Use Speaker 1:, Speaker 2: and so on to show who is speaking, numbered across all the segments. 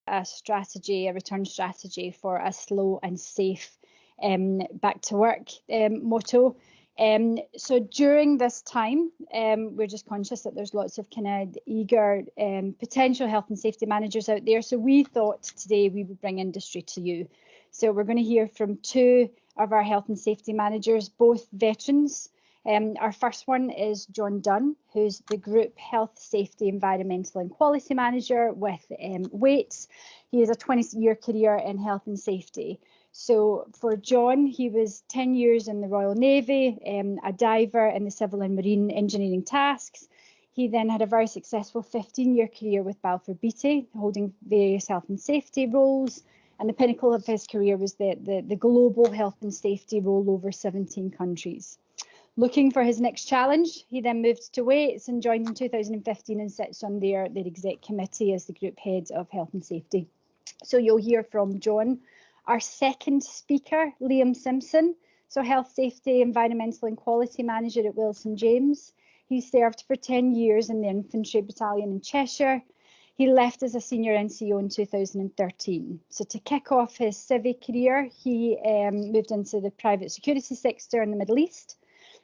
Speaker 1: a strategy, a return strategy for a slow and safe back to work motto. So during this time, we're just conscious that there's lots of kind of eager potential health and safety managers out there. So we thought today we would bring industry to you. So we're going to hear from two of our health and safety managers, both veterans. Our first one is John Dunn, who's the Group Health, Safety, Environmental and Quality Manager with Wates. He has a 20-year career in health and safety. So for John, he was 10 years in the Royal Navy, a diver in the civil and marine engineering tasks. He then had a very successful 15-year career with Balfour Beatty, holding various health and safety roles. And the pinnacle of his career was the global health and safety role over 17 countries. Looking for his next challenge, he then moved to Wates and joined in 2015 and sits on their exec committee as the group head of health and safety. So you'll hear from John. Our second speaker, Liam Simpson, so health, safety, environmental and quality manager at Wilson James. He served for 10 years in the infantry battalion in Cheshire. He left as a senior NCO in 2013. So to kick off his civic career, he moved into the private security sector in the Middle East.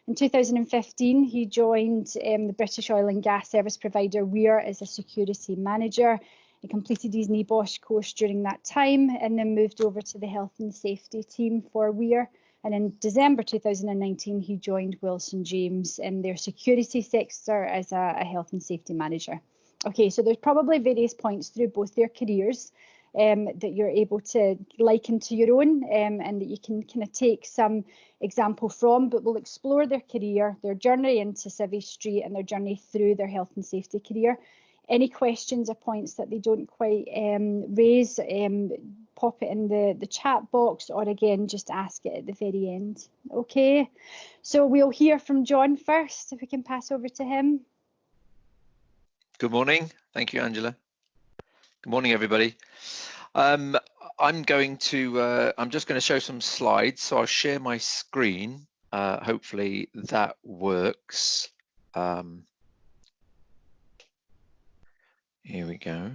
Speaker 1: In 2015, he joined the British oil and gas service provider Weir as a security manager. He completed his NEBOSH course during that time and then moved over to the health and safety team for Weir. And in December 2019, he joined Wilson James in their security sector as a health and safety manager. Okay, so there's probably various points through both their careers that you're able to liken to your own and that you can kind of take some example from, but we'll explore their career, their journey into Civvy Street and their journey through their health and safety career. Any questions or points that they don't quite raise, pop it in the chat box, or again, just ask it at the very end. Okay, so we'll hear from John first, if we can pass over to him.
Speaker 2: Good morning. Thank you, Angela. Good morning, everybody. I'm just going to show some slides, so I'll share my screen. Hopefully that works. Here we go.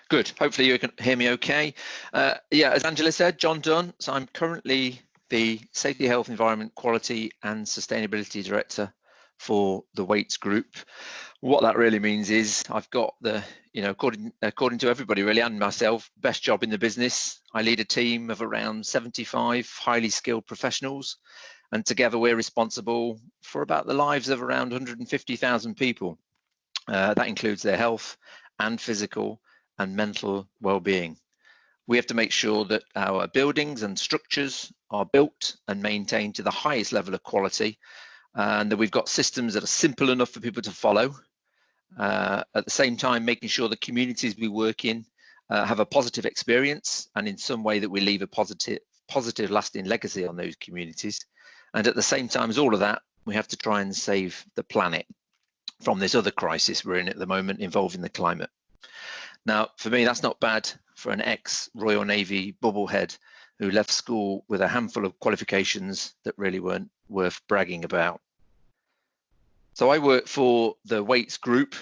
Speaker 2: Good. Hopefully you can hear me okay. Yeah, as Angela said, John Dunn. So I'm currently the Safety, Health, Environment, Quality and Sustainability Director for the Wates Group. What that really means is I've got the, according to everybody really and myself, best job in the business. I lead a team of around 75 highly skilled professionals, and together we're responsible for about the lives of around 150,000 people. That includes their health and physical and mental well-being. We have to make sure that our buildings and structures are built and maintained to the highest level of quality, and that we've got systems that are simple enough for people to follow. At the same time, making sure the communities we work in have a positive experience, and in some way that we leave a positive lasting legacy on those communities. And at the same time as all of that, we have to try and save the planet from this other crisis we're in at the moment involving the climate. Now, for me, that's not bad for an ex-Royal Navy bubblehead who left school with a handful of qualifications that really weren't worth bragging about. So I work for the Wates Group.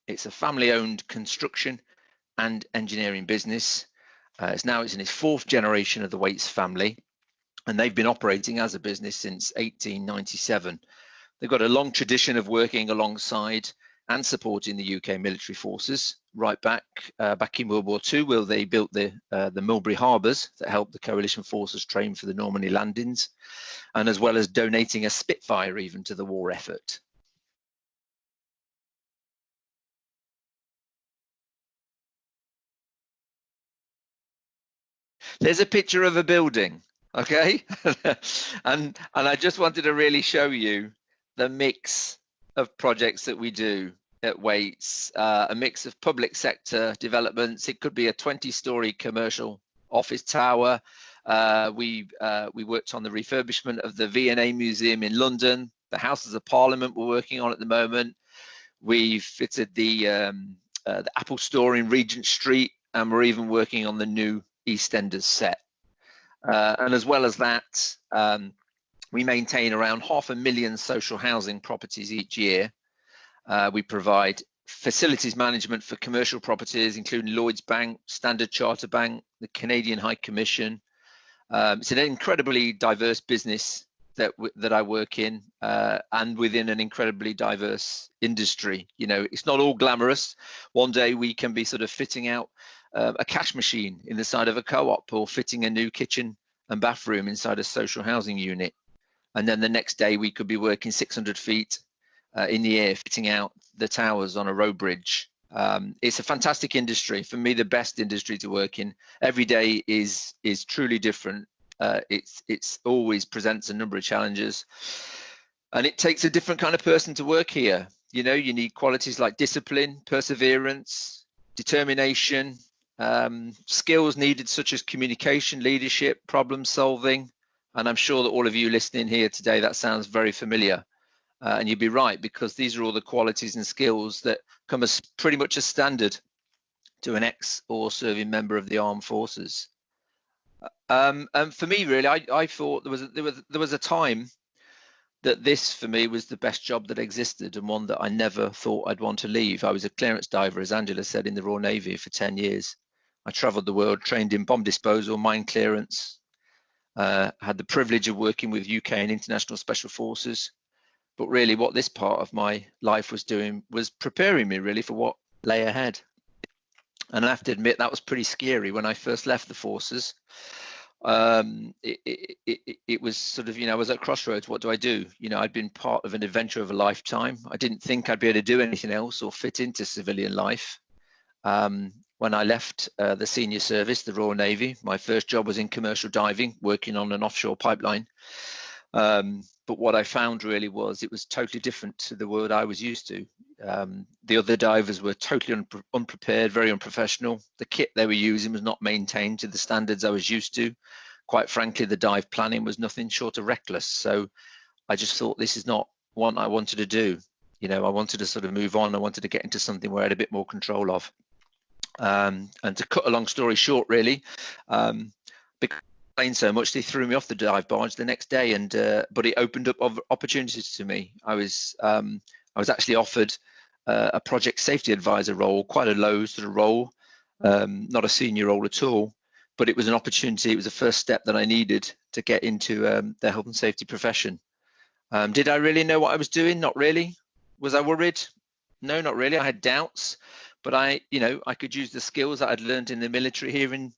Speaker 2: It's a family-owned construction and engineering business. It's in its fourth generation of the Wates family, and they've been operating as a business since 1897. They've got a long tradition of working alongside and supporting the UK military forces, right back in World War II, where they built the Mulberry Harbours that helped the coalition forces train for the Normandy landings, and as well as donating a Spitfire even to the war effort. There's a picture of a building, okay? and I just wanted to really show you the mix of projects that we do at Wates, a mix of public sector developments. It could be a 20-story commercial office tower. We worked on the refurbishment of the V&A Museum in London, the Houses of Parliament we're working on at the moment. We've fitted the Apple store in Regent Street, and we're even working on the new EastEnders set. And as well as that, we maintain around 500,000 social housing properties each year. We provide facilities management for commercial properties, including Lloyds Bank, Standard Chartered Bank, the Canadian High Commission. It's an incredibly diverse business that I work in, and within an incredibly diverse industry. You know, it's not all glamorous. One day we can be sort of fitting out a cash machine in the side of a co-op, or fitting a new kitchen and bathroom inside a social housing unit. And then the next day we could be working 600 feet in the air, fitting out the towers on a road bridge. It's a fantastic industry. For me, the best industry to work in. Every day is truly different. It's always presents a number of challenges, and it takes a different kind of person to work here. You know, you need qualities like discipline, perseverance, determination, skills needed such as communication, leadership, problem solving. And I'm sure that all of you listening here today, that sounds very familiar. And you'd be right, because these are all the qualities and skills that come as pretty much a standard to an ex or serving member of the armed forces. And for me, really, I thought there was a time that this for me was the best job that existed, and one that I never thought I'd want to leave. I was a clearance diver, as Angela said, in the Royal Navy for 10 years. I traveled the world, trained in bomb disposal, mine clearance, had the privilege of working with UK and international special forces. But really what this part of my life was doing was preparing me really for what lay ahead. And I have to admit, that was pretty scary when I first left the forces. It was sort of, you know, I was at crossroads. What do I do? You know, I'd been part of an adventure of a lifetime. I didn't think I'd be able to do anything else or fit into civilian life. When I left the senior service, the Royal Navy, my first job was in commercial diving, working on an offshore pipeline. But what I found really was it was totally different to the world I was used to. The other divers were totally unprepared, very unprofessional. The kit they were using was not maintained to the standards I was used to. Quite frankly, the dive planning was nothing short of reckless. So I just thought, this is not what I wanted to do. You know, I wanted to sort of move on. I wanted to get into something where I had a bit more control of. And to cut a long story short, really, because so much, they threw me off the dive barge the next day, and but it opened up opportunities to me. I was actually offered a project safety advisor role, quite a low sort of role, not a senior role at all, but it was an opportunity. It was the first step that I needed to get into the health and safety profession. Did I really know what I was doing? Not really. Was I worried? No, not really. I had doubts, but I could use the skills that I'd learned in the military here in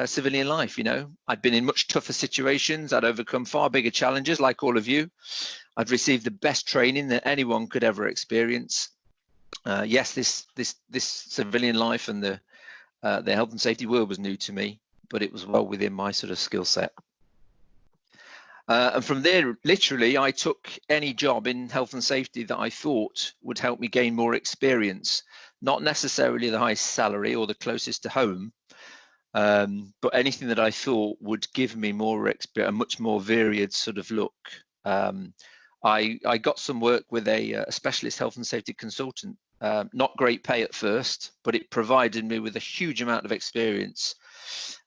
Speaker 2: civilian life. You know, I'd been in much tougher situations. I'd overcome far bigger challenges, like all of you. I'd received the best training that anyone could ever experience. Yes, this civilian life and the health and safety world was new to me, but it was well within my sort of skill set. And from there, literally, I took any job in health and safety that I thought would help me gain more experience, not necessarily the highest salary or the closest to home, but anything that I thought would give me more experience, a much more varied sort of look. I got some work with a specialist health and safety consultant. Not great pay at first, but it provided me with a huge amount of experience.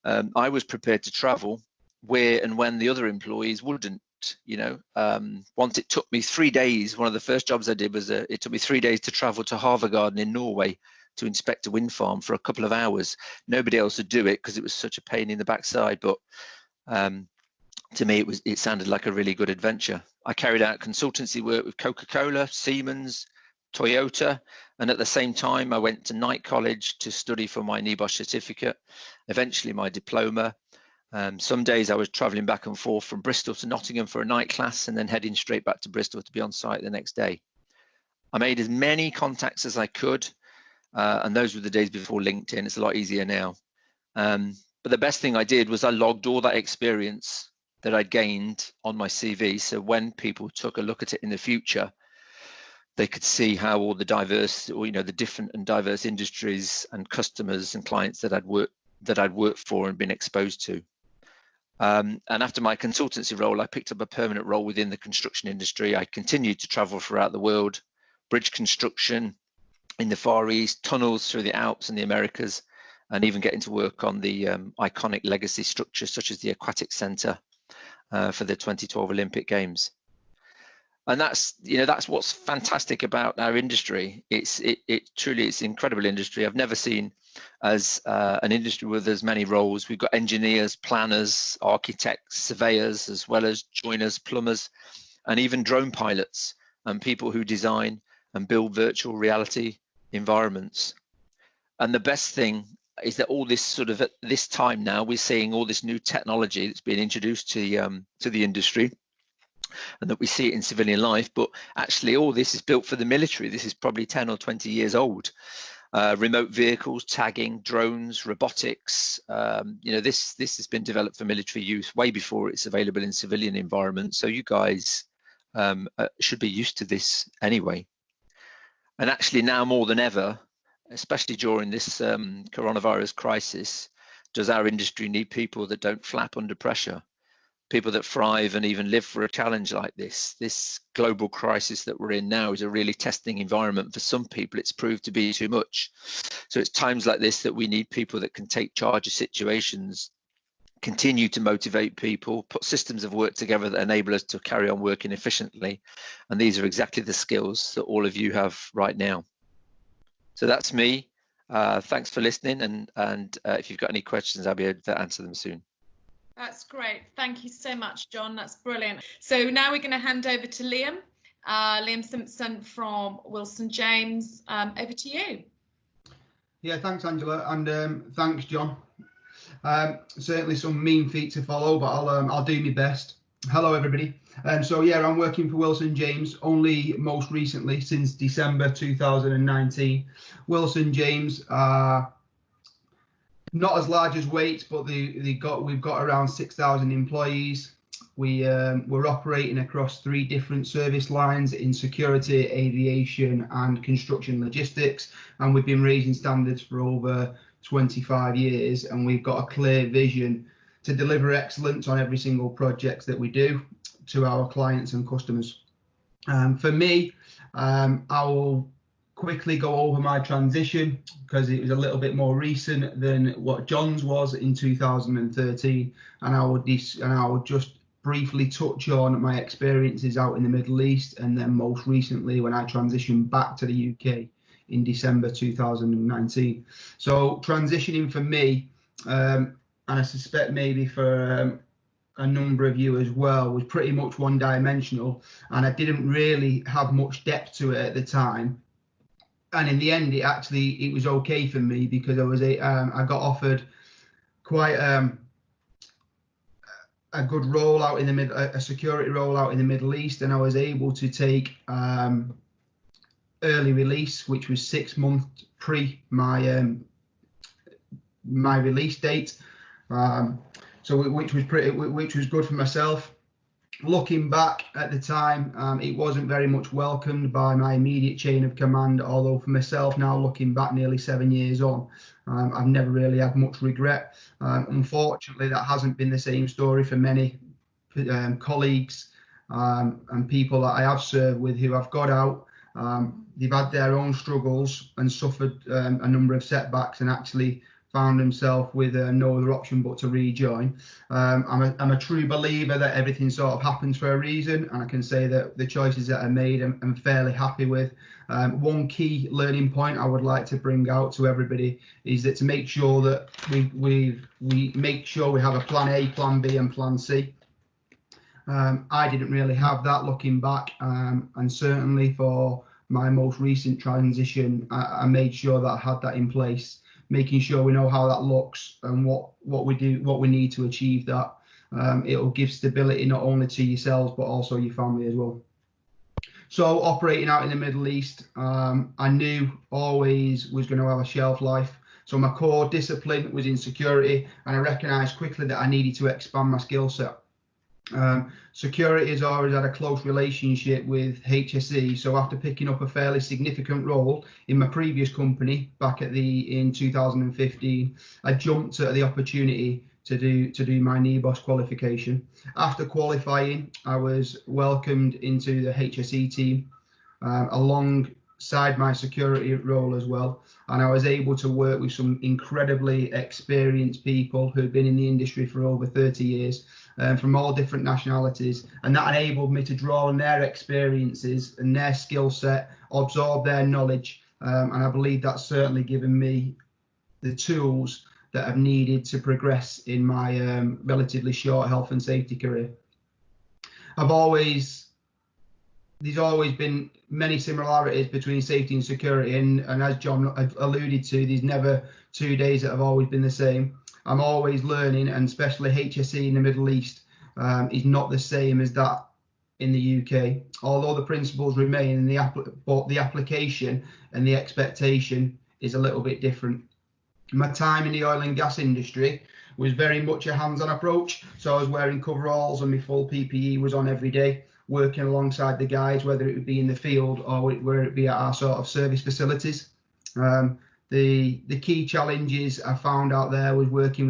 Speaker 2: I was prepared to travel where and when the other employees wouldn't. You know, once it took me 3 days. One of the first jobs I did was it took me 3 days to travel to Havergarden in Norway to inspect a wind farm for a couple of hours. Nobody else would do it because it was such a pain in the backside, but to me it sounded like a really good adventure. I carried out consultancy work with Coca-Cola, Siemens, Toyota, and at the same time I went to night college to study for my NEBOSH certificate, eventually my diploma. Some days I was traveling back and forth from Bristol to Nottingham for a night class, and then heading straight back to Bristol to be on site the next day. I made as many contacts as I could, and those were the days before LinkedIn. It's a lot easier now. But the best thing I did was I logged all that experience that I'd gained on my CV, so when people took a look at it in the future, they could see how all the diverse, or the different and diverse industries and customers and clients that I'd worked for and been exposed to. And after my consultancy role, I picked up a permanent role within the construction industry. I continued to travel throughout the world, bridge construction in the Far East, tunnels through the Alps and the Americas, and even getting to work on the iconic legacy structures such as the Aquatic Centre for the 2012 Olympic Games. And that's what's fantastic about our industry. It truly is an incredible industry. I've never seen as an industry with as many roles. We've got engineers, planners, architects, surveyors, as well as joiners, plumbers, and even drone pilots and people who design and build virtual reality environments. And the best thing is that all this sort of, at this time now, we're seeing all this new technology that's been introduced to the industry, and that we see it in civilian life, but actually all this is built for the military. This is probably 10 or 20 years old. Remote vehicles, tagging, drones, robotics, this has been developed for military use way before it's available in civilian environments. So you guys should be used to this anyway. And actually now more than ever, especially during this coronavirus crisis, does our industry need people that don't flap under pressure, people that thrive and even live for a challenge like this. This global crisis that we're in now is a really testing environment. For some people, it's proved to be too much. So it's times like this that we need people that can take charge of situations, continue to motivate people, put systems of work together that enable us to carry on working efficiently. And these are exactly the skills that all of you have right now. So that's me. Thanks for listening. And if you've got any questions, I'll be able to answer them soon.
Speaker 3: That's great. Thank you so much, John. That's brilliant. So now we're going to hand over to Liam. Liam Simpson from Wilson James. Over to you.
Speaker 4: Yeah, thanks, Angela, and thanks, John. Certainly some mean feet to follow, but I'll do my best. Hello, everybody. So yeah, I'm working for Wilson James only most recently since December 2019. Wilson James not as large as Wates, but we've got around 6,000 employees. We're operating across 3 different service lines in security, aviation, and construction logistics, and we've been raising standards for over 25 years, and we've got a clear vision to deliver excellence on every single project that we do to our clients and customers. For me, I will quickly go over my transition because it was a little bit more recent than what John's was in 2013, and I would just briefly touch on my experiences out in the Middle East, and then most recently when I transitioned back to the UK in December 2019. So transitioning for me, and I suspect maybe for a number of you as well, was pretty much one-dimensional, and I didn't really have much depth to it at the time. And in the end, it was okay for me because I got offered quite a good role out in a security role out in the Middle East, and I was able to take early release, which was 6 months pre my release date. Which was good for myself. Looking back at the time, it wasn't very much welcomed by my immediate chain of command, although for myself now, looking back nearly 7 years on, I've never really had much regret. Unfortunately, that hasn't been the same story for many colleagues and people that I have served with who have got out. They've had their own struggles and suffered a number of setbacks and actually found himself with no other option but to rejoin. I'm a true believer that everything sort of happens for a reason, and I can say that the choices that I made I'm fairly happy with. One key learning point I would like to bring out to everybody is that to make sure that we make sure we have a plan A, plan B and plan C. I didn't really have that looking back, and certainly for my most recent transition, I made sure that I had that in place, making sure we know how that looks and what we need to achieve that. It'll give stability not only to yourselves but also your family as well. So operating out in the Middle East, I knew always was going to have a shelf life. So my core discipline was in security, and I recognised quickly that I needed to expand my skill set. Security has always had a close relationship with HSE, so after picking up a fairly significant role in my previous company back in 2015, I jumped at the opportunity to do my NEBOSH qualification. After qualifying, I was welcomed into the HSE team alongside my security role as well, and I was able to work with some incredibly experienced people who've been in the industry for over 30 years. from all different nationalities, and that enabled me to draw on their experiences and their skill set, absorb their knowledge, and I believe that's certainly given me the tools that I've needed to progress in my relatively short health and safety career. There's always been many similarities between safety and security, and as John alluded to, there's never 2 days that have always been the same. I'm always learning, and especially HSE in the Middle East is not the same as that in the UK. Although the principles remain, but the application and the expectation is a little bit different. My time in the oil and gas industry was very much a hands-on approach, so I was wearing coveralls and my full PPE was on every day, working alongside the guys, whether it would be in the field or where it be at our sort of service facilities. The key challenges I found out there was working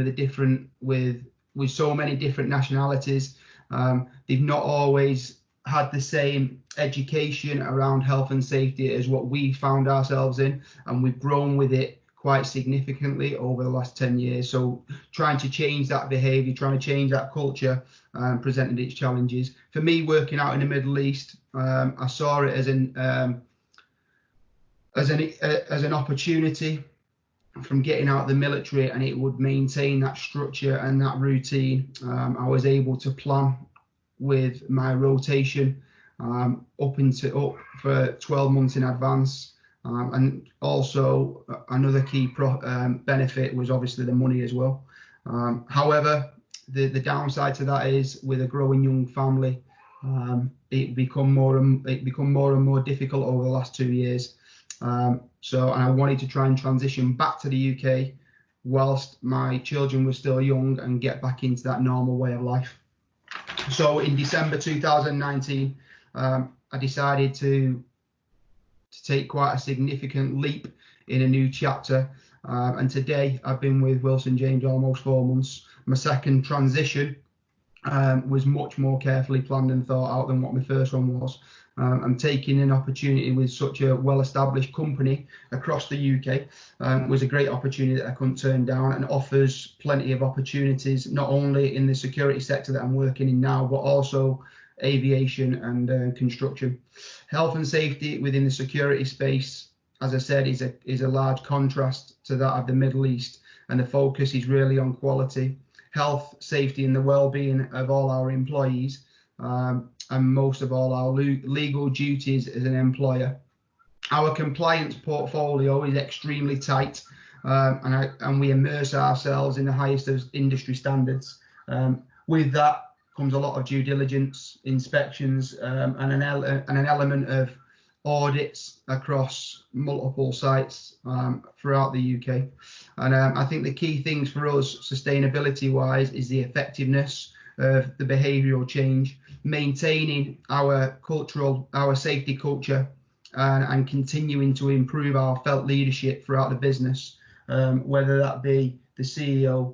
Speaker 4: with so many different nationalities. They've not always had the same education around health and safety as what we found ourselves in, and we've grown with it quite significantly over the last 10 years. So trying to change that behaviour, trying to change that culture presented its challenges. For me, working out in the Middle East, I saw it as an opportunity from getting out of the military, and it would maintain that structure and that routine. I was able to plan with my rotation up for 12 months in advance. And also another key benefit was obviously the money as well. However, the downside to that is, with a growing young family, it become more and more difficult over the last 2 years. So I wanted to try and transition back to the UK whilst my children were still young and get back into that normal way of life. So in December 2019, I decided to take quite a significant leap in a new chapter, and today I've been with Wilson James almost 4 months. My second transition was much more carefully planned and thought out than what my first one was. I'm taking an opportunity with such a well-established company across the UK was a great opportunity that I couldn't turn down, and offers plenty of opportunities, not only in the security sector that I'm working in now, but also aviation and construction. Health and safety within the security space, as I said, is a large contrast to that of the Middle East, and the focus is really on quality, health, safety and the well-being of all our employees, and most of all our legal duties as an employer. Our compliance portfolio is extremely tight, and we immerse ourselves in the highest of industry standards. With that comes a lot of due diligence, inspections, and an element of audits across multiple sites throughout the UK. And I think the key things for us, sustainability wise, is the effectiveness of the behavioural change, maintaining our safety culture, and continuing to improve our felt leadership throughout the business, whether that be the CEO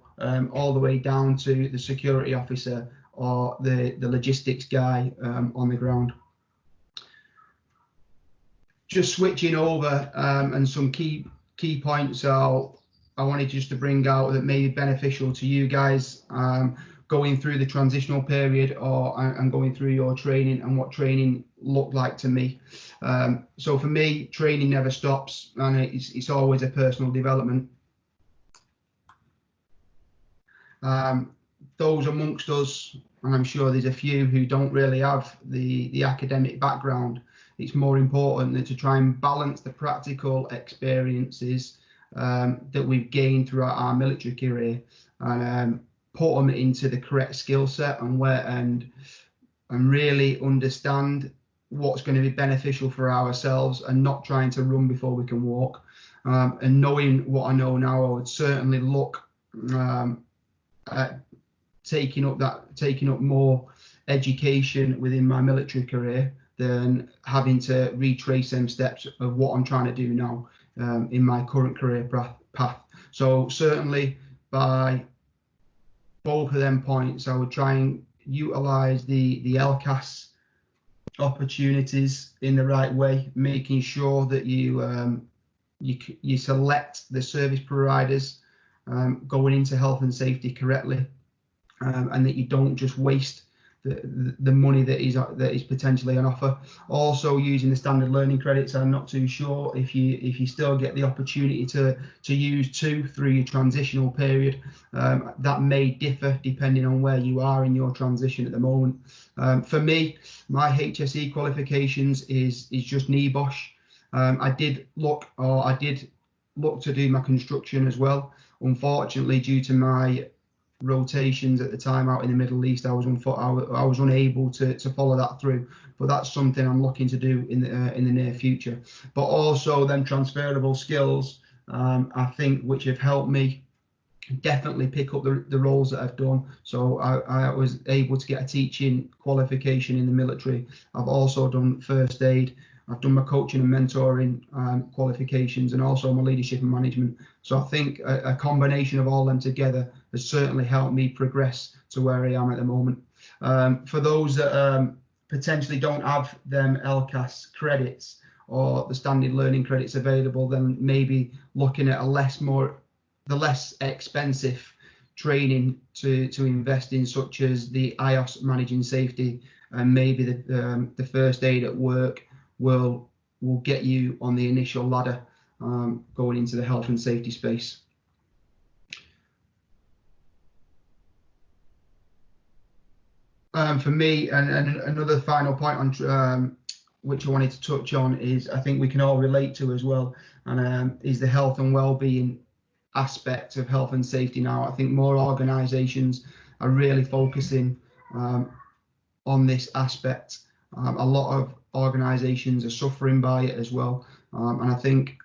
Speaker 4: all the way down to the security officer or the logistics guy on the ground. Just switching over, and some key points I wanted just to bring out that may be beneficial to you guys going through the transitional period and going through your training, and what training looked like to me. So for me, training never stops, and it's always a personal development. Those amongst us, and I'm sure there's a few who don't really have the academic background, it's more important than to try and balance the practical experiences that we've gained throughout our military career, and put them into the correct skill set and really understand what's going to be beneficial for ourselves, and not trying to run before we can walk. And knowing what I know now, I would certainly look at taking up more education within my military career than having to retrace them steps of what I'm trying to do now in my current career path. So certainly by both of them points, I would try and utilise the LCAS opportunities in the right way, making sure that you select the service providers going into health and safety correctly, and that you don't just waste the money that is potentially on offer. Also, using the standard learning credits, I'm not too sure if you still get the opportunity to use 2 through your transitional period. That may differ depending on where you are in your transition at the moment. For me, my HSE qualifications is just NEBOSH. I did look to do my construction as well. Unfortunately, due to my rotations at the time out in the Middle East, I was unable to follow that through, but that's something I'm looking to do in the near future. But also then transferable skills, I think, which have helped me definitely pick up the roles that I've done. So I was able to get a teaching qualification in the military. I've also done first aid. I've done my coaching and mentoring qualifications, and also my leadership and management. So I think a combination of all them together has certainly helped me progress to where I am at the moment. For those that potentially don't have them LCAS credits or the standard learning credits available, then maybe looking at the less expensive training to invest in, such as the IOS managing safety, and maybe the first aid at work will get you on the initial ladder going into the health and safety space. For me, and another final point on which I wanted to touch on is, I think we can all relate to as well, and is the health and well-being aspect of health and safety now. I think more organisations are really focusing on this aspect. A lot of organisations are suffering by it as well, and I think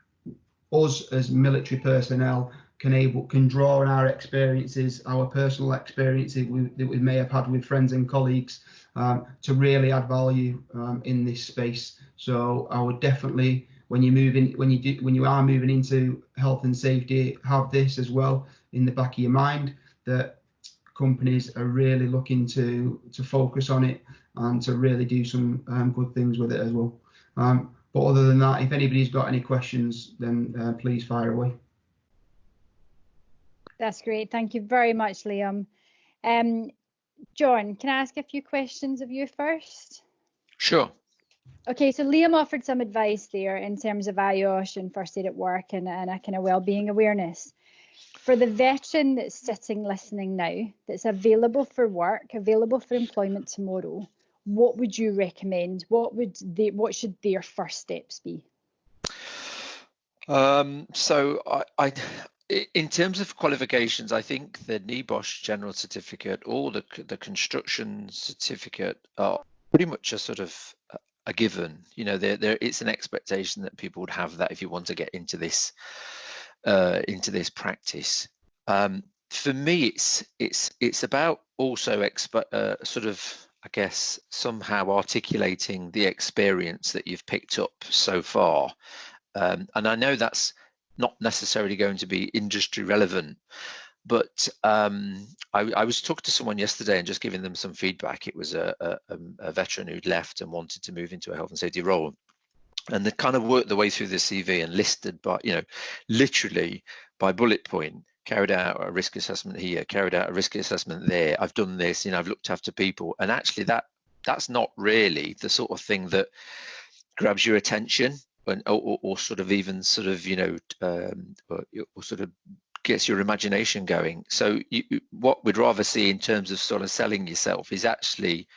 Speaker 4: us as military personnel can draw on our experiences, our personal experiences that we may have had with friends and colleagues, to really add value in this space. So I would definitely, when you are moving into health and safety, have this as well in the back of your mind, that companies are really looking to focus on it and to really do some good things with it as well. But other than that, if anybody's got any questions, then please fire away.
Speaker 1: That's great. Thank you very much, Liam. John, can I ask a few questions of you first?
Speaker 2: Sure.
Speaker 1: Okay, so Liam offered some advice there in terms of IOSH and first aid at work and a kind of well-being awareness. For the veteran that's sitting listening now, that's available for work, available for employment tomorrow, what would you recommend? What should their first steps be?
Speaker 2: So in terms of qualifications, I think the NEBOSH General Certificate or the construction certificate are pretty much a sort of a given. You know, it's an expectation that people would have that if you want to get into this practice. For me, it's about also sort of, I guess, somehow articulating the experience that you've picked up so far. And I know that's not necessarily going to be industry relevant, but I was talking to someone yesterday and just giving them some feedback. It was a veteran who'd left and wanted to move into a health and safety role. And they kind of worked their way through the CV and listed, by, literally by bullet point, carried out a risk assessment here, carried out a risk assessment there. I've done this, I've looked after people. And actually that's not really the sort of thing that grabs your attention or sort of even sort of, or sort of gets your imagination going. So what we'd rather see in terms of sort of selling yourself is actually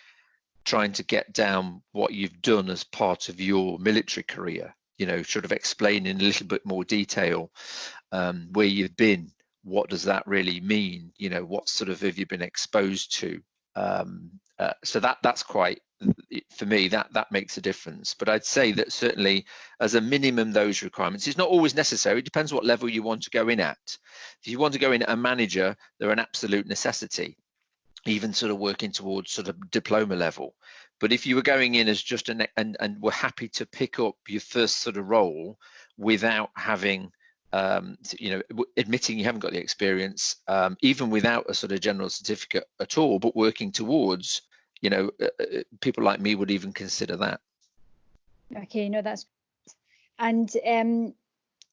Speaker 2: trying to get down what you've done as part of your military career, sort of explain in a little bit more detail where you've been, what does that really mean, what sort of have you been exposed to. So that's quite, for me, that makes a difference. But I'd say that certainly as a minimum, those requirements, it's not always necessary. It depends what level you want to go in at. If you want to go in at a manager, they're an absolute necessity, even sort of working towards sort of diploma level. But if you were going in as just and were happy to pick up your first sort of role without having, admitting you haven't got the experience, even without a sort of general certificate at all, but working towards, people like me would even consider that.
Speaker 1: Okay, no, that's, and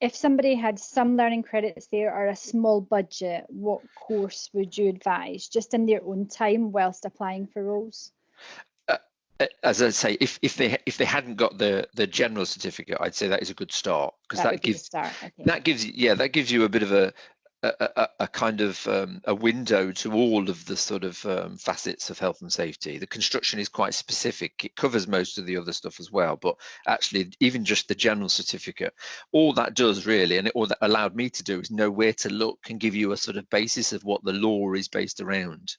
Speaker 1: If somebody had some learning credits there or a small budget, what course would you advise, just in their own time whilst applying for roles?
Speaker 2: As I say, if they hadn't got the general certificate, I'd say that is a good start, because
Speaker 1: That would be the start. Okay.
Speaker 2: that gives you a bit of a kind of a window to all of the sort of facets of health and safety. The construction is quite specific. It covers most of the other stuff as well, but actually even just the general certificate, all that does really, and all that allowed me to do, is know where to look and give you a sort of basis of what the law is based around.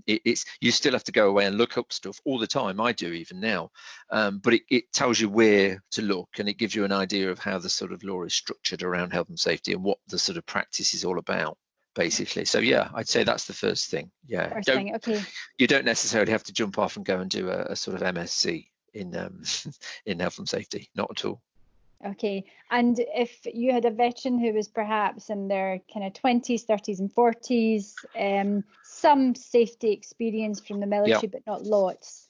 Speaker 2: It's you still have to go away and look up stuff all the time. I do even now, but it tells you where to look, and it gives you an idea of how the sort of law is structured around health and safety and what the sort of practice is all about, basically. So yeah, I'd say that's the first thing. Yeah,
Speaker 1: Okay.
Speaker 2: You don't necessarily have to jump off and go and do a sort of MSc in in health and safety, not at all.
Speaker 1: Okay, and if you had a veteran who was perhaps in their kind of 20s, 30s and 40s, some safety experience from the military, but not lots,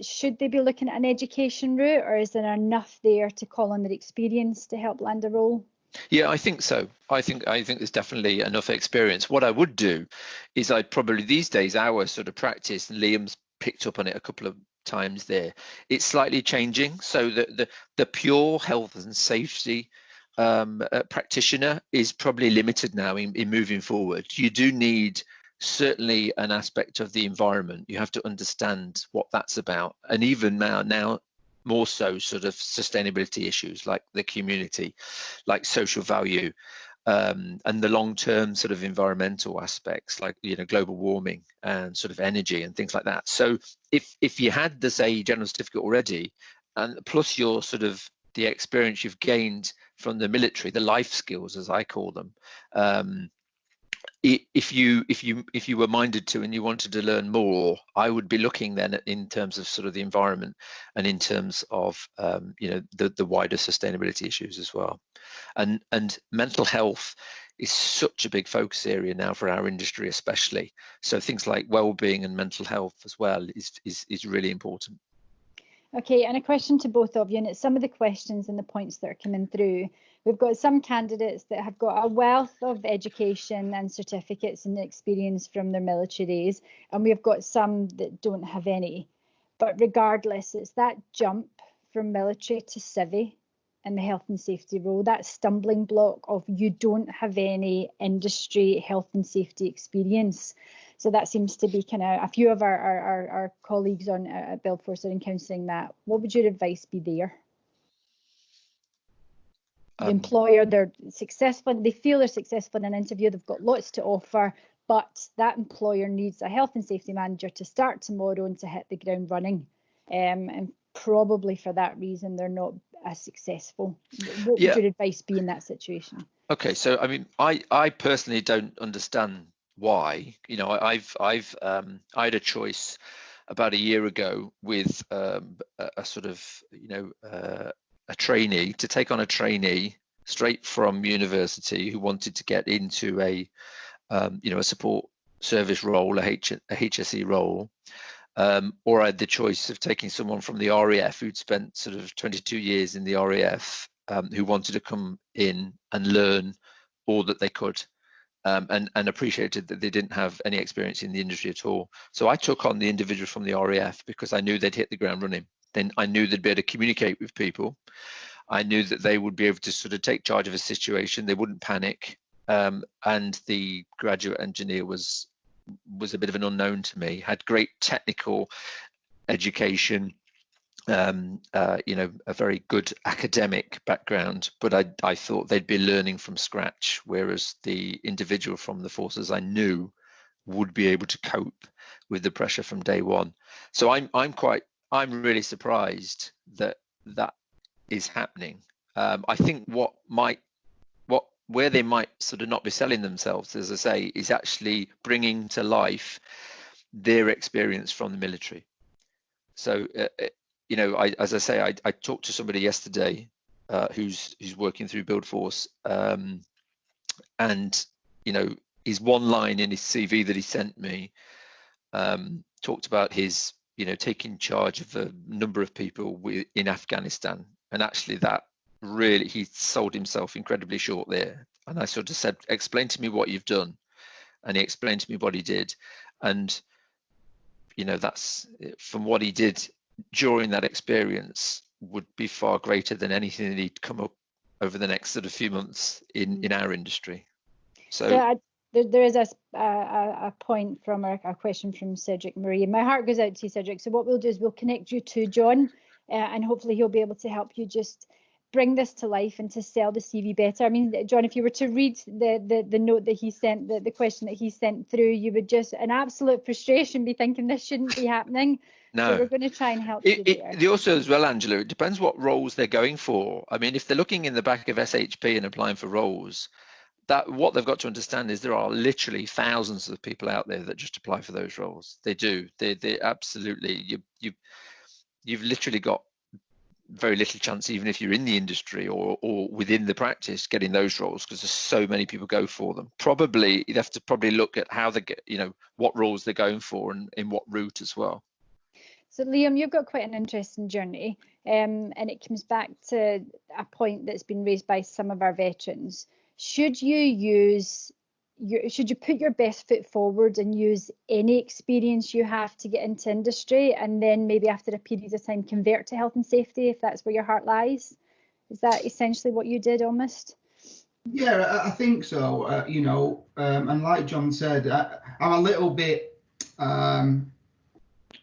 Speaker 1: should they be looking at an education route, or is there enough there to call on their experience to help land a role?
Speaker 2: Yeah, I think so. I think there's definitely enough experience. What I would do is I'd probably, these days, our sort of practice, and Liam's picked up on it a couple of times there, it's slightly changing. So the pure health and safety practitioner is probably limited now in moving forward. You do need certainly an aspect of the environment. You have to understand what that's about, and even now more so sort of sustainability issues like the community, like social value, and the long-term sort of environmental aspects, like, you know, global warming and sort of energy and things like that. So if you had the, say, general certificate already, and plus your sort of the experience you've gained from the military, the life skills as I call them, if you were minded to and you wanted to learn more, I would be looking then in terms of sort of the environment and in terms of you know, the wider sustainability issues as well. And mental health is such a big focus area now for our industry, especially. So things like well-being and mental health as well is really important.
Speaker 1: Okay, and a question to both of you, and it's some of the questions and the points that are coming through. We've got some candidates that have got a wealth of education and certificates and experience from their military days, and we've got some that don't have any. But regardless, it's that jump from military to civvy in the health and safety role, that stumbling block of you don't have any industry health and safety experience. So that seems to be kind of a few of our colleagues on at Build Force are encountering that. What would your advice be there? The employer, they're successful, they feel they're successful in an interview, they've got lots to offer, but that employer needs a health and safety manager to start tomorrow and to hit the ground running. And probably for that reason, they're not as successed.What would your advice be in that situation?
Speaker 2: Okay, so I mean, I personally don't understand why. You know, I had a choice about a year ago with a sort of, you know, a trainee, to take on a trainee straight from university who wanted to get into a you know, a support service role, a HSE role, or I had the choice of taking someone from the RAF who'd spent sort of 22 years in the RAF, who wanted to come in and learn all that they could, and appreciated that they didn't have any experience in the industry at all. So I took on the individual from the RAF because I knew they'd hit the ground running. Then I knew they'd be able to communicate with people. I knew that they would be able to sort of take charge of a situation. They wouldn't panic. And the graduate engineer was a bit of an unknown to me, had great technical education, you know, a very good academic background, but I thought they'd be learning from scratch, whereas the individual from the forces I knew would be able to cope with the pressure from day one. So I'm really surprised that that is happening. I think where they might sort of not be selling themselves, as I say, is actually bringing to life their experience from the military. So, you know, as I say, I talked to somebody yesterday who's working through Build Force, and, you know, his one line in his CV that he sent me talked about his, you know, taking charge of a number of people in Afghanistan, and actually that really, he sold himself incredibly short there. And I sort of said, explain to me what you've done. And he explained to me what he did. And, you know, that's from what he did during that experience would be far greater than anything that he'd come up over the next sort of few months in our industry. So
Speaker 1: there is a point from a question from Cedric Marie. My heart goes out to you, Cedric. So what we'll do is we'll connect you to John, and hopefully he'll be able to help you just bring this to life and to sell the CV better. I mean, John, if you were to read the note that he sent, the question that he sent through, you would just, in absolute frustration, be thinking this shouldn't be happening.
Speaker 2: No.
Speaker 1: So we're going to try and help you there.
Speaker 2: Also as well, Angela, it depends what roles they're going for. I mean, if they're looking in the back of SHP and applying for roles, that what they've got to understand is there are literally thousands of people out there that just apply for those roles. They do. They absolutely. You've literally got very little chance, even if you're in the industry or within the practice, getting those roles, because there's so many people go for them. Probably you'd have to look at how they get, you know, what roles they're going for and in what route as well.
Speaker 1: So Liam, you've got quite an interesting journey, and it comes back to a point that's been raised by some of our veterans. Should you put your best foot forward and use any experience you have to get into industry, and then maybe after a period of time convert to health and safety if that's where your heart lies? Is that essentially what you did almost?
Speaker 4: Yeah, I think so. You know, and like John said, I'm a little bit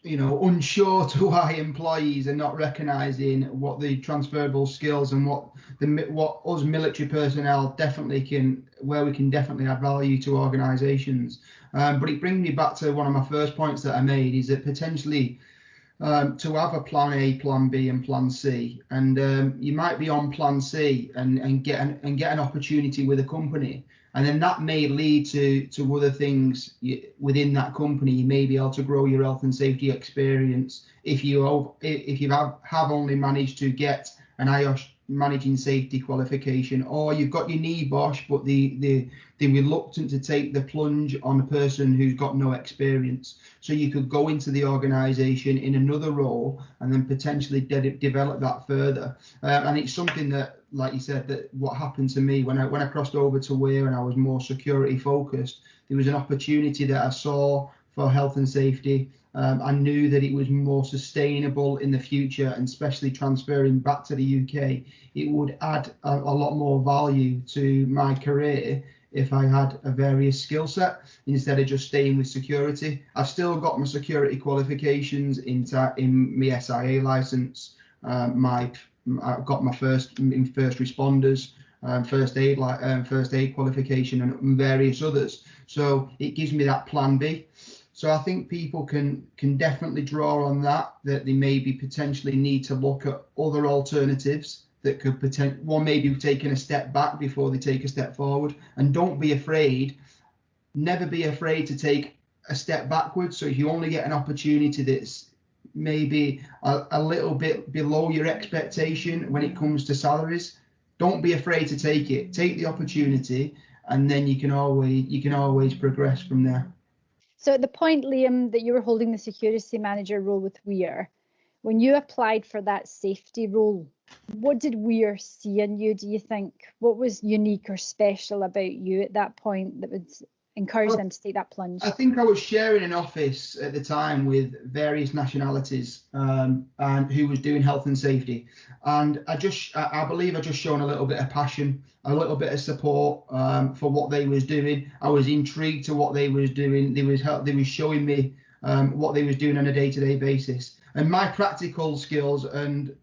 Speaker 4: you know, unsure to why employees are not recognising what the transferable skills and what us military personnel where we can definitely add value to organisations. But it brings me back to one of my first points that I made, is that potentially to have a plan A, plan B, and plan C, and you might be on plan C and get an opportunity with a company. And then that may lead to other things within that company. You may be able to grow your health and safety experience if you have only managed to get an IOSH managing safety qualification, or you've got your NEBOSH, but they're reluctant to take the plunge on a person who's got no experience. So you could go into the organisation in another role and then potentially develop that further. And it's something that, like you said, that what happened to me when I crossed over to WEAR and I was more security focused, there was an opportunity that I saw for health and safety. I knew that it was more sustainable in the future, and especially transferring back to the UK, it would add a lot more value to my career if I had a various skill set instead of just staying with security. I've still got my security qualifications in my SIA license. I've got my first responders, first aid qualification, and various others. So it gives me that plan B. So I think people can definitely draw on that they maybe potentially need to look at other alternatives that could maybe taking a step back before they take a step forward. And don't be afraid, never be afraid to take a step backwards. So if you only get an opportunity that's maybe a little bit below your expectation when it comes to salaries, don't be afraid to take it. Take the opportunity, and then you can always progress from there.
Speaker 1: So at the point, Liam, that you were holding the security manager role with WEAR, when you applied for that safety role, what did WEAR see in you, do you think? What was unique or special about you at that point that would encourage them to take that plunge?
Speaker 4: I think I was sharing an office at the time with various nationalities and who was doing health and safety. And I believe I just shown a little bit of passion, a little bit of support for what they was doing. I was intrigued to what they was doing. They was showing me what they was doing on a day-to-day basis. And my practical skills and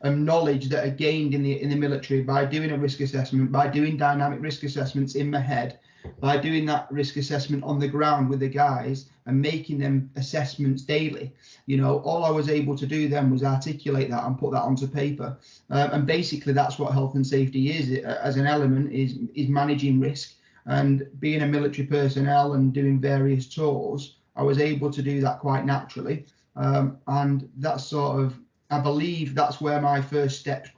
Speaker 4: knowledge that I gained in the military by doing a risk assessment, by doing dynamic risk assessments in my head, by doing that risk assessment on the ground with the guys and making them assessments daily, you know, all I was able to do then was articulate that and put that onto paper. And basically that's what health and safety is as an element, is managing risk. And being a military personnel and doing various tours, I was able to do that quite naturally. And that's sort of, I believe that's where my first steps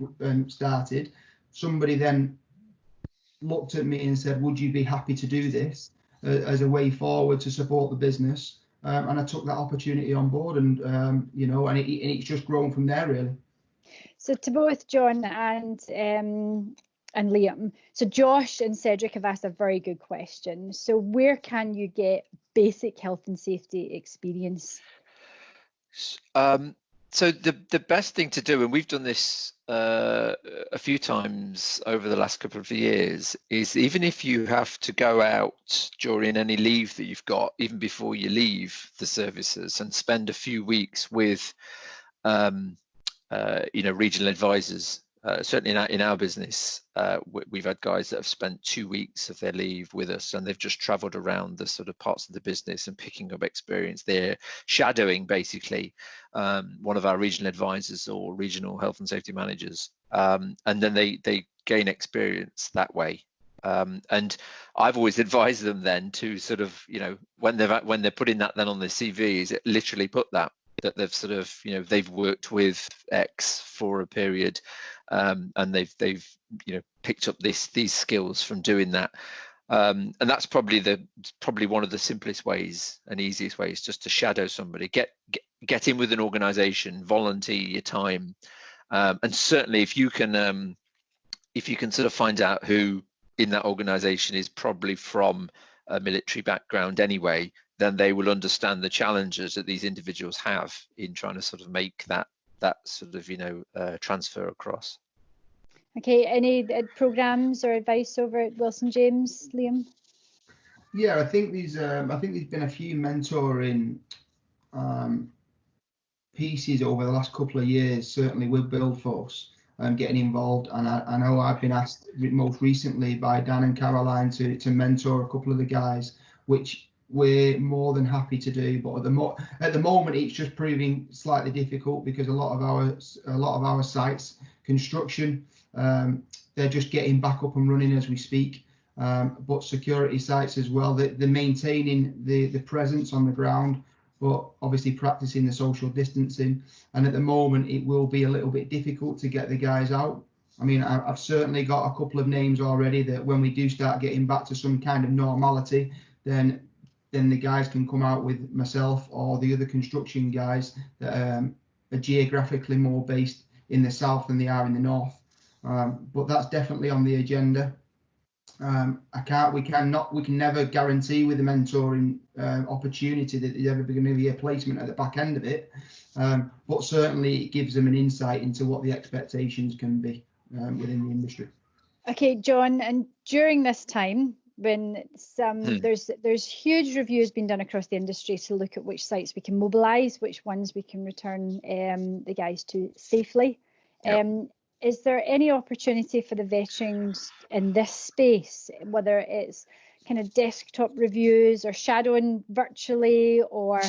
Speaker 4: started. Somebody then looked at me and said, would you be happy to do this as a way forward to support the business? And I took that opportunity on board, and you know, and it's just grown from there, really.
Speaker 1: So to both John and Liam, so Josh and Cedric have asked a very good question. So where can you get basic health and safety experience?
Speaker 2: So the best thing to do, and we've done this a few times over the last couple of years, is even if you have to go out during any leave that you've got, even before you leave the services, and spend a few weeks with regional advisors. Certainly in our business, we've had guys that have spent 2 weeks of their leave with us, and they've just travelled around the sort of parts of the business and picking up experience. They're shadowing basically one of our regional advisors or regional health and safety managers, and then they gain experience that way. And I've always advised them then to sort of, when they're putting that then on their CVs, literally put that they've sort of, they've worked with X for a period, and they've picked up these skills from doing that. And that's probably one of the simplest ways and easiest ways, just to shadow somebody, get in with an organization, volunteer your time, and certainly if you can sort of find out who in that organization is probably from a military background anyway, then they will understand the challenges that these individuals have in trying to sort of make that sort of transfer across.
Speaker 1: Okay, any programs or advice over at Wilson James, Liam?
Speaker 4: Yeah, I think there's been a few mentoring pieces over the last couple of years, certainly with Buildforce, getting involved, and I know I've been asked most recently by Dan and Caroline to mentor a couple of the guys, which we're more than happy to do. But at the moment, it's just proving slightly difficult because a lot of our sites construction, they're just getting back up and running as we speak. But security sites as well, they're maintaining the presence on the ground, but obviously practicing the social distancing. And at the moment, it will be a little bit difficult to get the guys out. I mean, I've certainly got a couple of names already that when we do start getting back to some kind of normality, then the guys can come out with myself or the other construction guys that are geographically more based in the south than they are in the north. But that's definitely on the agenda. We can never guarantee with the mentoring opportunity that there's ever going to be a placement at the back end of it, but certainly it gives them an insight into what the expectations can be within the industry.
Speaker 1: Okay, John, and during this time when there's huge reviews being done across the industry to look at which sites we can mobilise, which ones we can return the guys to safely. Yep. Is there any opportunity for the veterans in this space, whether it's kind of desktop reviews or shadowing virtually, or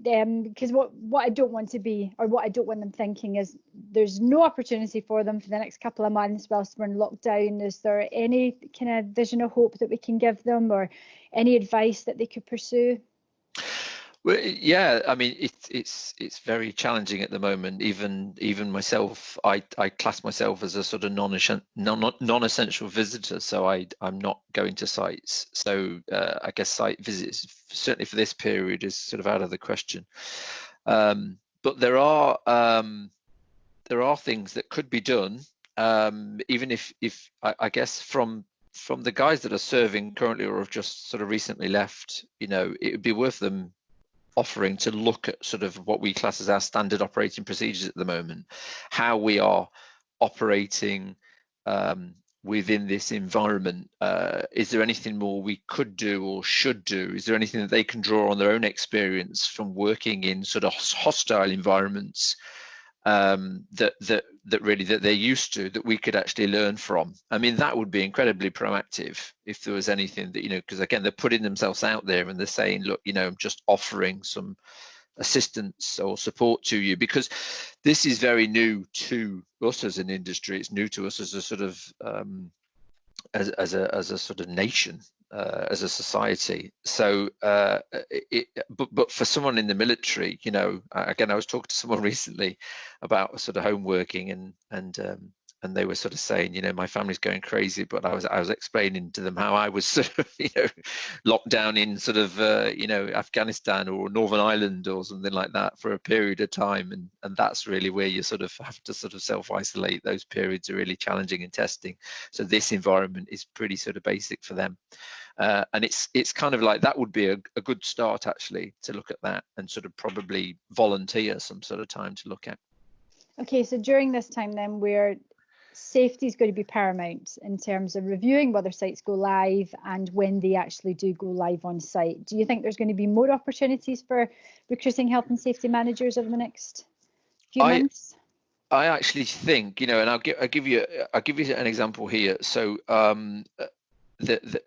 Speaker 1: because what I don't want to be, or what I don't want them thinking is there's no opportunity for them for the next couple of months whilst we're in lockdown. Is there any kind of vision of hope that we can give them, or any advice that they could pursue?
Speaker 2: Well, yeah, I mean, it's very challenging at the moment. Even myself, I class myself as a sort of non-essential visitor, so I'm not going to sites. So I guess site visits, certainly for this period, is sort of out of the question. But there are things that could be done, even if I guess from the guys that are serving currently or have just sort of recently left, it would be worth them offering to look at sort of what we class as our standard operating procedures at the moment, how we are operating within this environment. Is there anything more we could do or should do? Is there anything that they can draw on their own experience from working in sort of hostile environments that they're used to, that we could actually learn from? I mean, that would be incredibly proactive if there was anything that, because again, they're putting themselves out there and they're saying, look, I'm just offering some assistance or support to you, because this is very new to us as an industry. It's new to us as a sort of as a sort of nation, as a society. So but for someone in the military, again, I was talking to someone recently about sort of home working and and they were sort of saying, you know, my family's going crazy, but I was explaining to them how I was sort of, you know, locked down in sort of, you know, Afghanistan or Northern Ireland or something like that for a period of time, and that's really where you sort of have to sort of self-isolate. Those periods are really challenging in testing, so this environment is pretty sort of basic for them. And it's kind of like that would be a good start actually, to look at that and sort of probably volunteer some sort of time to look at.
Speaker 1: Okay, so during this time then, where safety is going to be paramount in terms of reviewing whether sites go live and when they actually do go live on site, do you think there's going to be more opportunities for recruiting health and safety managers over the next few months?
Speaker 2: I actually think, you know, and I'll give you an example here. So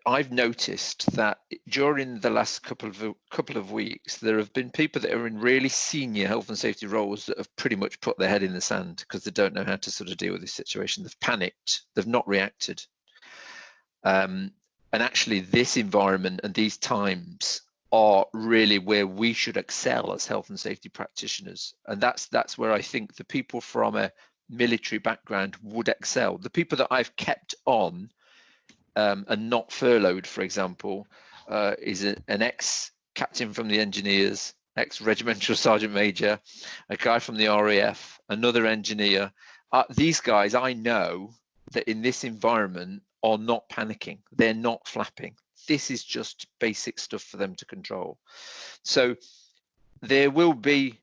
Speaker 2: I've noticed that during the last couple of weeks, there have been people that are in really senior health and safety roles that have pretty much put their head in the sand because they don't know how to sort of deal with this situation. They've panicked. They've not reacted. And actually, this environment and these times are really where we should excel as health and safety practitioners. And that's where I think the people from a military background would excel. The people that I've kept on and not furloughed, for example, is an ex-captain from the engineers, ex-regimental sergeant major, a guy from the RAF, another engineer. These guys, I know that in this environment are not panicking. They're not flapping. This is just basic stuff for them to control. So there will be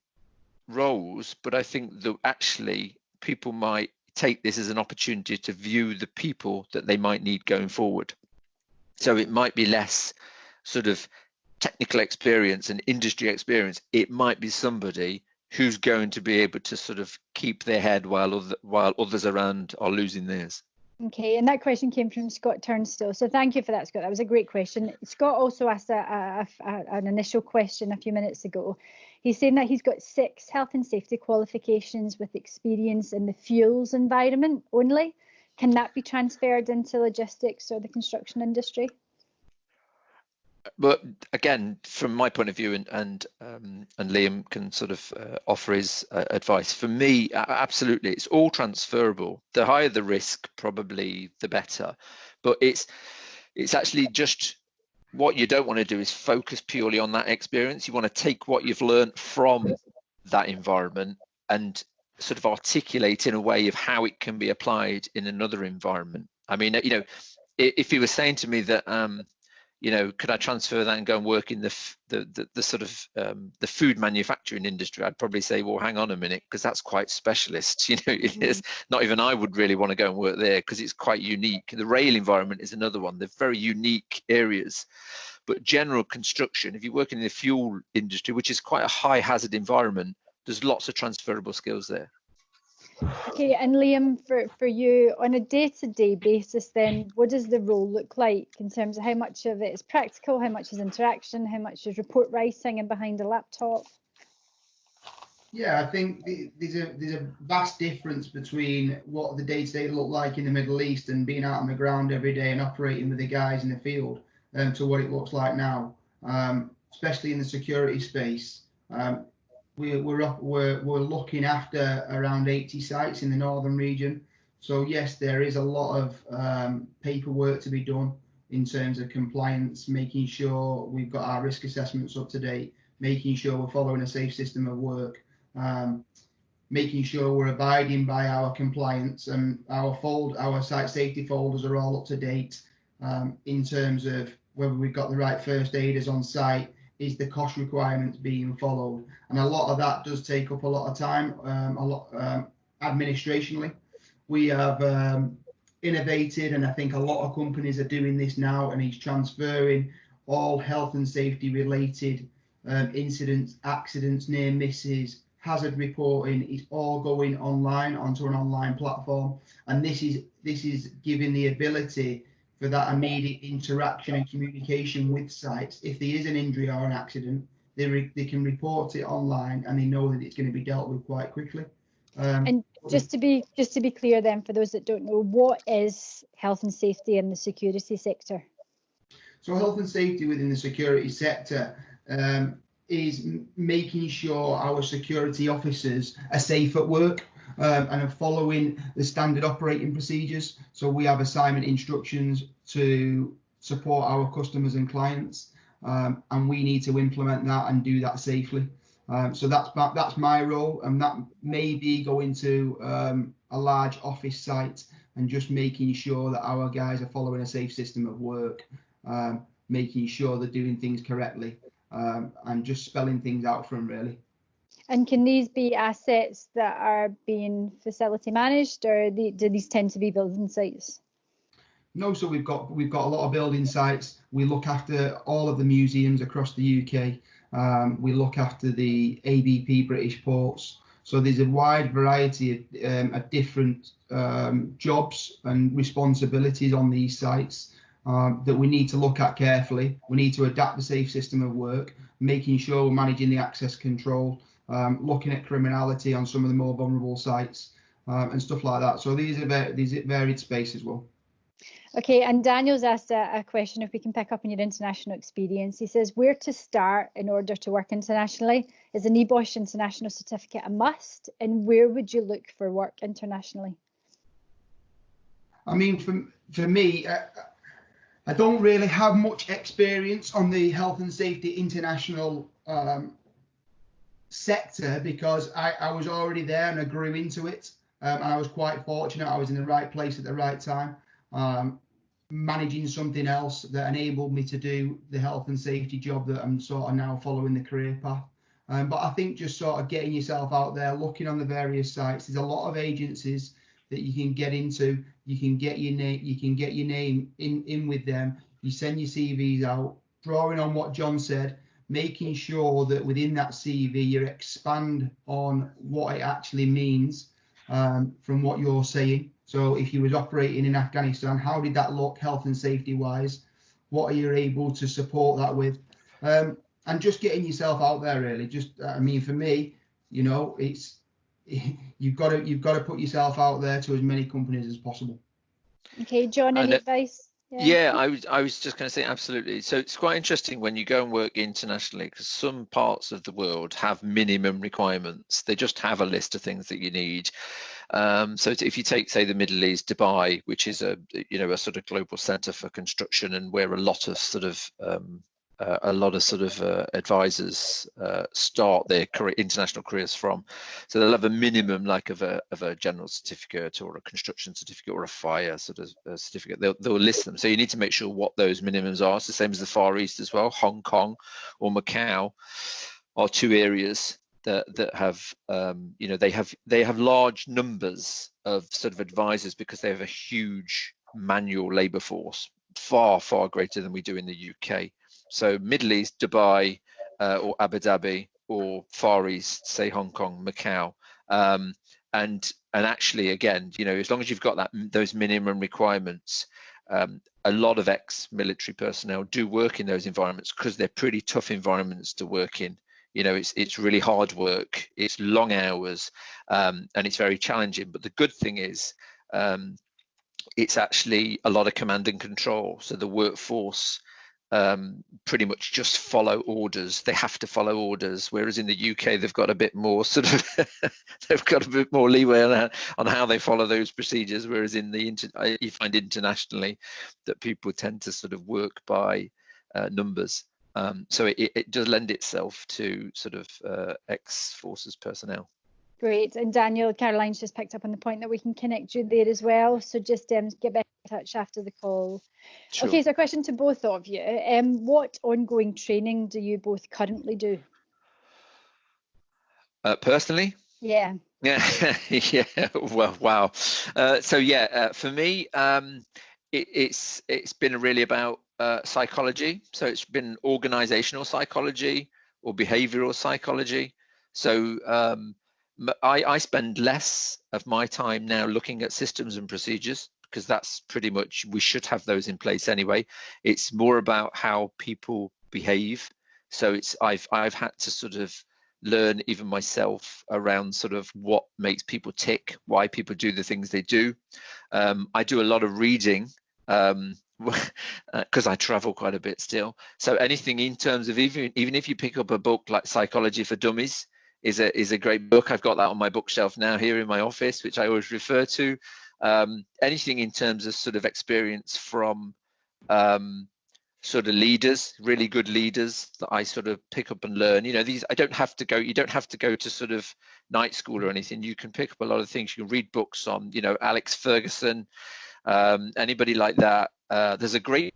Speaker 2: roles, but I think that actually people might take this as an opportunity to view the people that they might need going forward. So it might be less sort of technical experience and industry experience. It might be somebody who's going to be able to sort of keep their head while others around are losing theirs.
Speaker 1: Okay, and that question came from Scott Turnstile. So thank you for that, Scott. That was a great question. Scott also asked an initial question a few minutes ago. He's saying that he's got 6 health and safety qualifications with experience in the fuels environment only. Can that be transferred into logistics or the construction industry?
Speaker 2: But again, from my point of view, and Liam can sort of offer his advice. For me, absolutely, it's all transferable. The higher the risk, probably the better. But it's actually just what you don't want to do is focus purely on that experience. You want to take what you've learned from that environment and sort of articulate in a way of how it can be applied in another environment. I mean, you know, if he was saying to me that you know, could I transfer that and go and work in the sort of the food manufacturing industry? I'd probably say, well, hang on a minute, because that's quite specialist. You know, it is not even I would really want to go and work there because it's quite unique. The rail environment is another one. They're very unique areas. But general construction, if you work in the fuel industry, which is quite a high hazard environment, there's lots of transferable skills there.
Speaker 1: Okay, and Liam, for you, on a day-to-day basis then, what does the role look like in terms of how much of it is practical, how much is interaction, how much is report writing and behind a laptop?
Speaker 4: Yeah, I think there's a vast difference between what the day-to-day look like in the Middle East and being out on the ground every day and operating with the guys in the field to what it looks like now, especially in the security space. We're looking after around 80 sites in the northern region. So yes, there is a lot of paperwork to be done in terms of compliance, making sure we've got our risk assessments up to date, making sure we're following a safe system of work, making sure we're abiding by our compliance, and our site safety folders are all up to date in terms of whether we've got the right first aiders on site. Is the cost requirements being followed? And a lot of that does take up a lot of time, administrationally. We have innovated, and I think a lot of companies are doing this now, and it's transferring all health and safety related incidents, accidents, near misses, hazard reporting. It's all going online onto an online platform, and this is giving the ability for that immediate interaction and communication with sites. If there is an injury or an accident, they can report it online, and they know that it's going to be dealt with quite quickly. And
Speaker 1: just to be clear then, for those that don't know, what is health and safety in the security sector?
Speaker 4: So health and safety within the security sector is making sure our security officers are safe at work. and are following the standard operating procedures. So we have assignment instructions to support our customers and clients, and we need to implement that and do that safely. So that's my role, and that may be going to a large office site and just making sure that our guys are following a safe system of work, making sure they're doing things correctly, and just spelling things out for them, really.
Speaker 1: And can these be assets that are being facility managed, or do these tend to be building sites?
Speaker 4: No, so we've got a lot of building sites. We look after all of the museums across the UK. We look after the ABP British ports. So there's a wide variety of different jobs and responsibilities on these sites that we need to look at carefully. We need to adapt the safe system of work, making sure we're managing the access control, looking at criminality on some of the more vulnerable sites, and stuff like that. So these are varied space as well.
Speaker 1: Okay, and Daniel's asked a question, if we can pick up on your international experience. He says, where to start in order to work internationally? Is a NEBOSH international certificate a must? And where would you look for work internationally?
Speaker 4: I mean, for me, I don't really have much experience on the health and safety international sector, because I was already there and I grew into it. And I was quite fortunate. I was in the right place at the right time. Managing something else that enabled me to do the health and safety job that I'm sort of now following the career path. But I think just sort of getting yourself out there, looking on the various sites. There's a lot of agencies that you can get into. You can get your name in with them. You send your CVs out, drawing on what John said, making sure that within that CV you expand on what it actually means from what you're saying. So if you was operating in Afghanistan, how did that look health and safety wise? What are you able to support that with? And just getting yourself out there, really. Just, I mean, for me, you know, it's you've got to put yourself out there to as many companies as possible.
Speaker 1: Okay, John, any advice?
Speaker 2: Yeah, I was just going to say absolutely. So it's quite interesting when you go and work internationally, because some parts of the world have minimum requirements. They just have a list of things that you need. So if you take, say, the Middle East, Dubai, which is a sort of global center for construction, and where a lot of advisors start their international careers from. So they'll have a minimum, like of a general certificate or a construction certificate or a fire sort of certificate. They'll list them. So you need to make sure what those minimums are. It's the same as the Far East as well. Hong Kong or Macau are two areas that have they have large numbers of sort of advisors, because they have a huge manual labor force, far greater than we do in the UK. So Middle East, Dubai, or Abu Dhabi, or Far East, say Hong Kong, Macau, and actually, again, you know, as long as you've got those minimum requirements, a lot of ex-military personnel do work in those environments because they're pretty tough environments to work in. You know, it's really hard work, it's long hours, and it's very challenging. But the good thing is, it's actually a lot of command and control. So the workforce pretty much just follow orders. They have to follow orders, whereas in the UK they've got a bit more sort of they've got a bit more leeway on how they follow those procedures, whereas in you find internationally that people tend to sort of work by numbers. So it does lend itself to sort of ex-forces personnel.
Speaker 1: Great. And Daniel, Caroline's just picked up on the point that we can connect you there as well. So just get back in touch after the call. Sure. Okay, so a question to both of you. What ongoing training do you both currently do?
Speaker 2: Personally?
Speaker 1: Yeah.
Speaker 2: Yeah. Well, wow. For me, it's been really about psychology. So it's been organizational psychology or behavioral psychology. So I spend less of my time now looking at systems and procedures, because that's pretty much, we should have those in place anyway. It's more about how people behave. So I've had to sort of learn even myself around sort of what makes people tick, why people do the things they do. I do a lot of reading because I travel quite a bit still. So anything in terms of even if you pick up a book like Psychology for Dummies, is a great book. I've got that on my bookshelf now here in my office, which I always refer to. Anything in terms of sort of experience from sort of leaders, really good leaders that I sort of pick up and learn. You know, these, you don't have to go to sort of night school or anything. You can pick up a lot of things. You can read books on, you know, Alex Ferguson, anybody like that. There's a great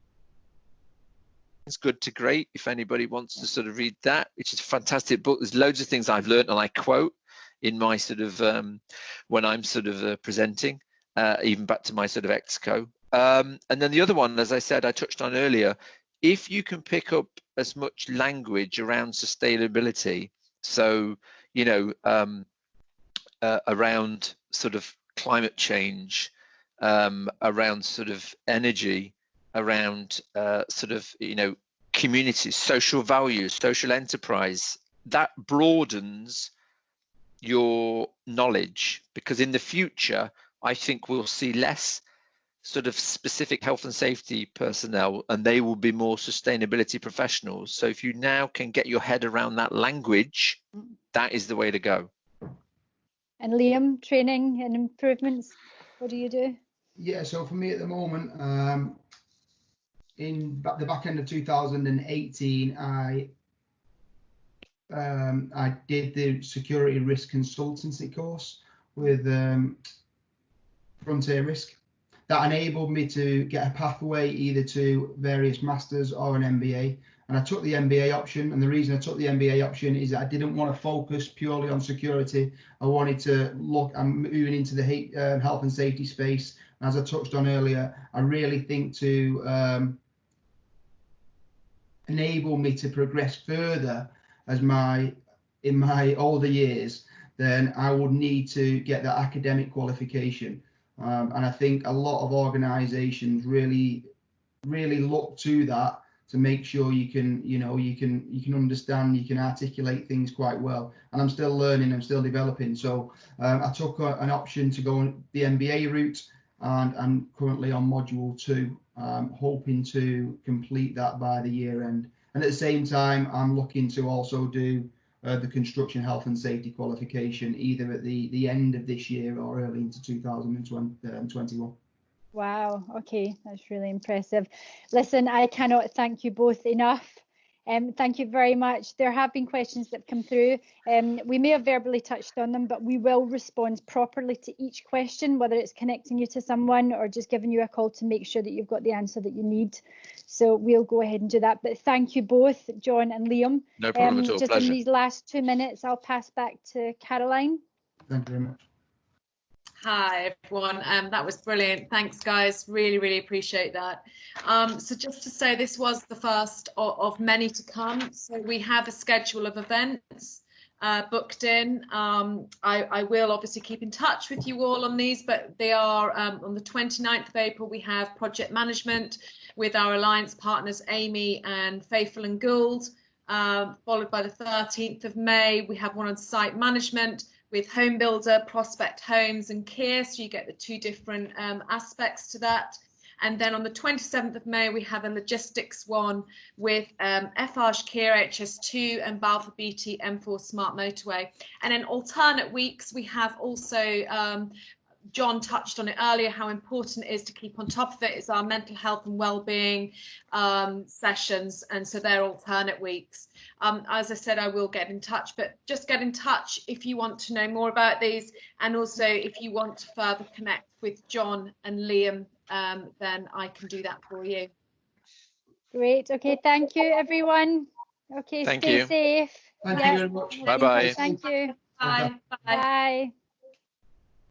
Speaker 2: It's Good to Great, if anybody wants to sort of read that, which is a fantastic book. There's loads of things I've learned and I quote in my sort of when I'm sort of presenting, even back to my sort of exco. And then the other one, as I said, I touched on earlier, if you can pick up as much language around sustainability, so, you know, around sort of climate change, around sort of energy, around sort of, you know, communities, social values, social enterprise, that broadens your knowledge, because in the future, I think we'll see less sort of specific health and safety personnel, and they will be more sustainability professionals. So if you now can get your head around that language, that is the way to go.
Speaker 1: And Liam, training and improvements, what do you do?
Speaker 4: Yeah, so for me at the moment, in the back end of 2018, I did the security risk consultancy course with Frontier Risk. That enabled me to get a pathway either to various masters or an MBA. And I took the MBA option. And the reason I took the MBA option is that I didn't want to focus purely on security. I wanted to look, I'm moving into the health and safety space. And as I touched on earlier, I really think to enable me to progress further in my older years, then I would need to get that academic qualification. And I think a lot of organizations really look to that to make sure you can understand, you can articulate things quite well. And I'm still learning, I'm still developing. So I took an option to go on the MBA route, and I'm currently on module 2, hoping to complete that by the year end. And at the same time, I'm looking to also do the construction health and safety qualification either at the end of this year or early into 2021.
Speaker 1: Wow, okay, that's really impressive. Listen, I cannot thank you both enough. Thank you very much. There have been questions that have come through. We may have verbally touched on them, but we will respond properly to each question, whether it's connecting you to someone or just giving you a call to make sure that you've got the answer that you need. So we'll go ahead and do that. But thank you both, John and Liam.
Speaker 2: No problem at all.
Speaker 1: Just
Speaker 2: Pleasure.
Speaker 1: in these last 2 minutes, I'll pass back to Caroline.
Speaker 4: Thank you very much.
Speaker 3: Hi everyone, that was brilliant. Thanks guys, really appreciate that. So just to say, this was the first of many to come. So we have a schedule of events booked in. I will obviously keep in touch with you all on these, but they are on the 29th of April, we have project management with our alliance partners Amy and Faithful and Gould, followed by the 13th of May, we have one on site management with Home Builder, Prospect Homes and Care, so you get the 2 different aspects to that. And then on the 27th of May, we have a logistics one with FH Care HS2 and Balfour BT M4 Smart Motorway. And then alternate weeks, we have also, John touched on it earlier, how important it is to keep on top of it. It's our mental health and wellbeing sessions, and so they're alternate weeks. As I said, I will get in touch, but just get in touch if you want to know more about these, and also if you want to further connect with John and Liam, then I can do that for you.
Speaker 1: Great. Okay, thank you everyone. Okay,
Speaker 2: Thank
Speaker 1: stay
Speaker 2: you.
Speaker 1: safe.
Speaker 4: Thank you very much.
Speaker 2: Bye-bye.
Speaker 1: Thank you.
Speaker 3: Bye.
Speaker 1: Bye.